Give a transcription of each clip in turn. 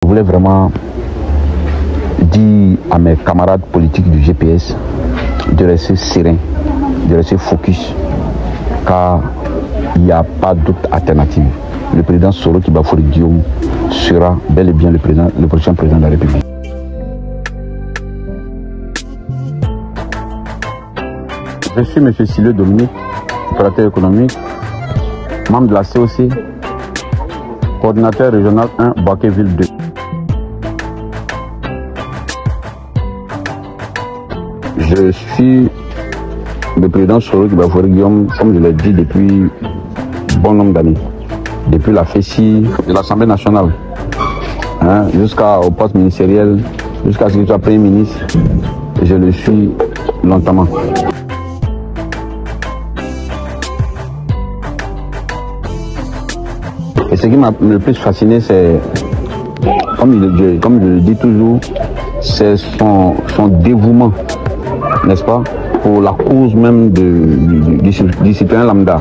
Je voulais vraiment dire à mes camarades politiques du GPS de rester serein, de rester focus, car il n'y a pas d'autre alternative. Le président Soro Kibafori Guillaume sera bel et bien le prochain président de la République. Je suis M. Sileux Dominique, opérateur économique, membre de la COC, coordinateur régional 1, Boaké-Ville 2. Je suis le président Soro Kibafori Guillaume, comme je l'ai dit depuis bon nombre d'années. Depuis la FESI de l'Assemblée nationale, jusqu'au poste ministériel, jusqu'à ce que je sois Premier ministre, je le suis longtemps. Et ce qui m'a le plus fasciné, c'est, comme je le dis toujours, c'est son dévouement, n'est-ce pas, pour la cause même du citoyen lambda.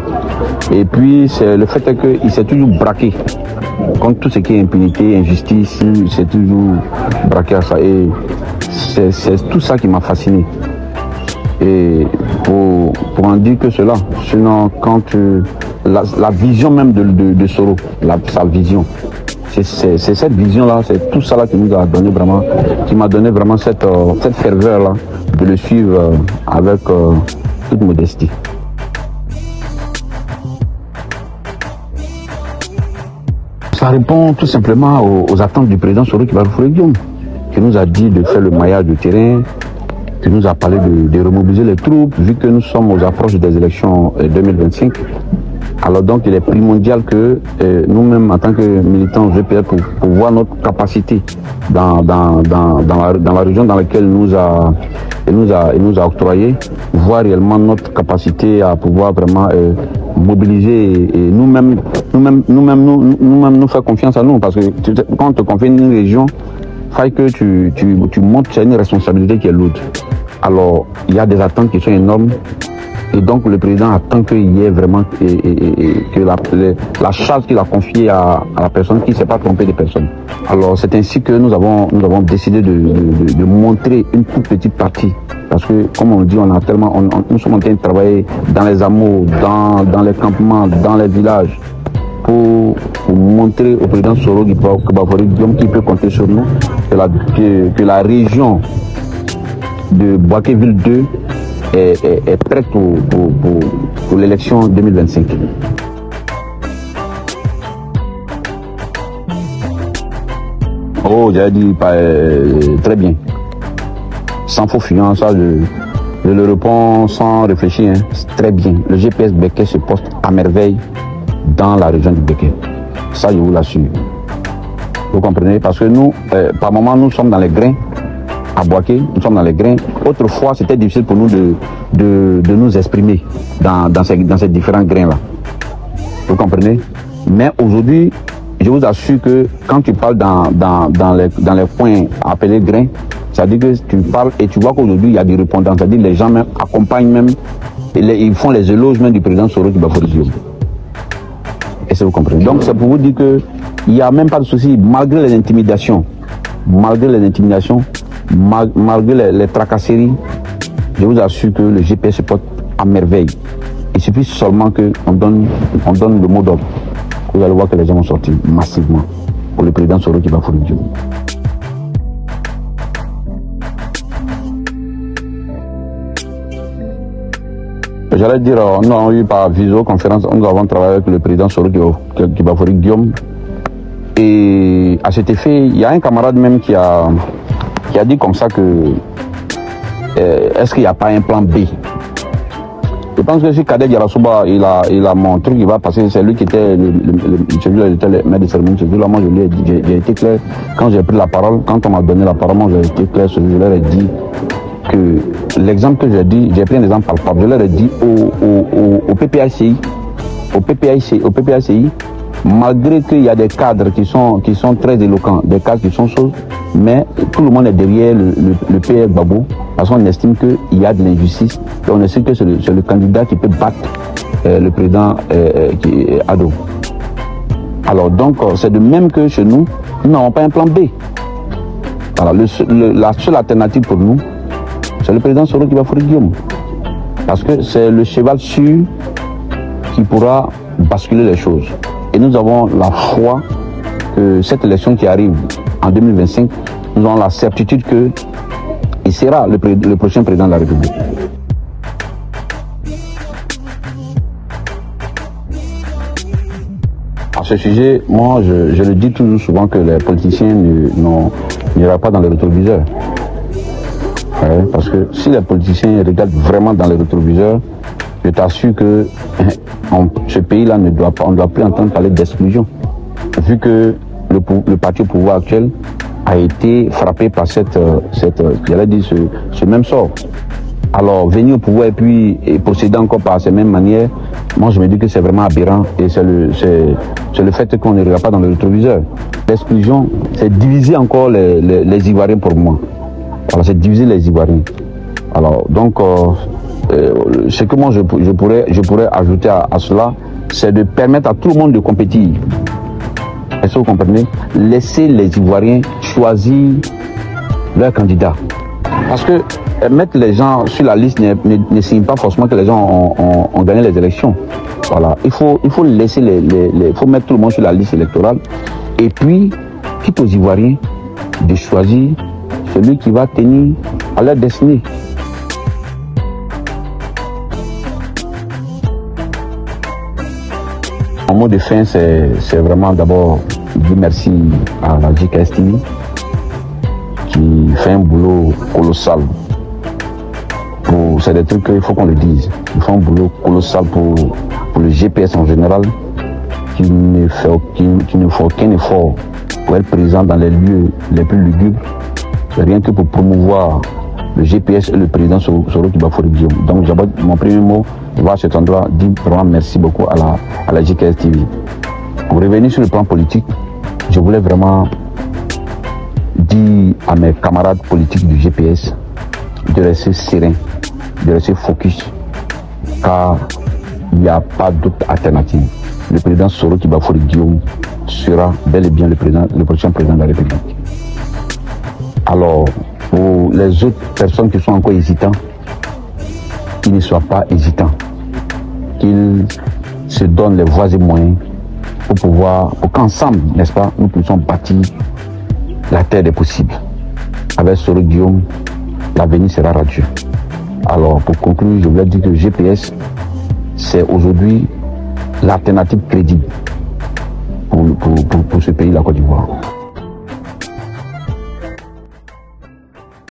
Et puis, c'est le fait qu'il s'est toujours braqué contre tout ce qui est impunité, injustice, il s'est toujours braqué à ça. Et c'est tout ça qui m'a fasciné. Et pour en dire que cela, sinon, quand la vision même de Soro, sa vision, c'est cette vision-là, c'est tout ça là qui nous a donné vraiment, qui m'a donné vraiment cette ferveur-là de le suivre avec toute modestie. Ça répond tout simplement aux attentes du président Soro Kibafori Guillaume, qui nous a dit de faire le maillage du terrain, qui nous a parlé de remobiliser les troupes, vu que nous sommes aux approches des élections 2025. Alors donc il est primordial que nous-mêmes, en tant que militants VPR, pour voir notre capacité dans la région dans laquelle il nous a octroyé, voir réellement notre capacité à pouvoir vraiment mobiliser et nous-mêmes nous faire confiance à nous, parce que quand on te confie une région, il faut que tu montres, c'est une responsabilité qui est lourde. Alors il y a des attentes qui sont énormes. Et donc le président attend qu'il y ait vraiment que la charge qu'il a confiée à la personne qui ne s'est pas trompée de personne. Alors c'est ainsi que nous avons décidé de montrer une toute petite partie. Parce que comme on dit, nous sommes en train de travailler dans les hameaux, dans les campements, dans les villages, pour montrer au président Soro Kibafori Guillaume qu'il peut compter sur nous, que la région de Boaké-Ville 2 est prête pour l'élection 2025. Oh, j'avais dit très bien. Sans faux fuyant, ça je le réponds sans réfléchir. Très bien. Le GPS Béké se poste à merveille dans la région du Béké. Ça, je vous l'assure. Vous comprenez? Parce que nous, par moment, nous sommes dans les grains. À Boaké, nous sommes dans les grains. Autrefois, c'était difficile pour nous de nous exprimer dans ces différents grains-là. Vous comprenez? Mais aujourd'hui, je vous assure que quand tu parles dans les coins appelés grains, c'est-à-dire que tu parles et tu vois qu'aujourd'hui, il y a des répondants. C'est-à-dire que les gens même accompagnent même, ils font les éloges même du président Soro Kibafori Guillaume. Est-ce que vous comprenez? Donc, c'est pour vous dire qu'il n'y a même pas de souci, malgré les intimidations, malgré les tracasseries, je vous assure que le GPS se porte à merveille. Il suffit seulement qu'on donne le mot d'ordre. Vous allez voir que les gens vont sortir massivement pour le président Soro Kibafori Guillaume. J'allais dire, nous avons eu par visioconférence, nous avons travaillé avec le président Soro Kibafori Guillaume. Et à cet effet, il y a un camarade même qui a dit comme ça que est-ce qu'il n'y a pas un plan B? Je pense que si Kader Diarasouba, il a mon truc, il va passer, c'est lui qui était celui-là était le maître de cérémonie, celui-là, moi je lui ai dit, j'ai été clair, quand j'ai pris la parole, quand on m'a donné la parole, moi j'ai été clair, je leur ai dit que l'exemple que j'ai dit, j'ai pris un exemple palpable, je leur ai dit au PPACI, malgré qu'il y a des cadres qui sont très éloquents, des cadres qui sont chauds, mais tout le monde est derrière le PR Babou, parce qu'on estime qu'il y a de l'injustice, et on estime que c'est le candidat qui peut battre le président Ado. Alors donc, c'est de même que chez nous, Nous n'avons pas un plan B. Voilà, la seule alternative pour nous, c'est le président Soro Kibafori Guillaume. Parce que c'est le cheval sûr qui pourra basculer les choses. Et nous avons la foi que cette élection qui arrive en 2025, nous avons la certitude qu'il sera le prochain président de la République. À ce sujet, moi, je le dis toujours souvent que les politiciens n'iront pas dans le rétroviseur. Ouais, parce que si les politiciens regardent vraiment dans le rétroviseur, je t'assure que ce pays-là on ne doit plus entendre parler d'exclusion. Vu que le parti au pouvoir actuel a été frappé par ce même sort. Alors, venir au pouvoir et procéder encore par ces mêmes manières, moi je me dis que c'est vraiment aberrant et c'est le fait qu'on ne regarde pas dans le rétroviseur. L'exclusion, c'est diviser encore les Ivoiriens pour moi. Voilà, c'est diviser les Ivoiriens. Alors, donc, ce que moi je pourrais ajouter à cela, c'est de permettre à tout le monde de compétir. Est-ce que vous comprenez? Laisser les Ivoiriens choisir leur candidat. Parce que mettre les gens sur la liste ne signifie pas forcément que les gens ont gagné les élections. Voilà. Il faut laisser faut mettre tout le monde sur la liste électorale. Et puis, quitte aux Ivoiriens de choisir celui qui va tenir à leur destinée. Mon mot de fin, c'est vraiment d'abord dire merci à la JKS TV qui fait un boulot colossal. C'est des trucs qu'il faut qu'on le dise. Ils font un boulot colossal pour le GPS en général, qui ne fait aucun effort pour être présent dans les lieux les plus lugubres, rien que pour promouvoir le GPS et le président Soro Kibafori Guillaume. Donc mon premier mot va à cet endroit dire vraiment merci beaucoup à la JKS TV. Pour revenir sur le plan politique, je voulais vraiment dire à mes camarades politiques du GPS de rester serein, de rester focus, car il n'y a pas d'autre alternative. Le président Soro Kibafori Guillaume sera bel et bien le prochain président de la République. Alors, pour les autres personnes qui sont encore hésitants, qu'ils ne soient pas hésitants, qu'ils se donnent les voies et moyens pour qu'ensemble, n'est-ce pas, nous puissions bâtir la terre des possibles. Avec Soro Guillaume, l'avenir sera radieux. Alors, pour conclure, je voulais dire que le GPS, c'est aujourd'hui l'alternative crédible pour ce pays, la Côte d'Ivoire.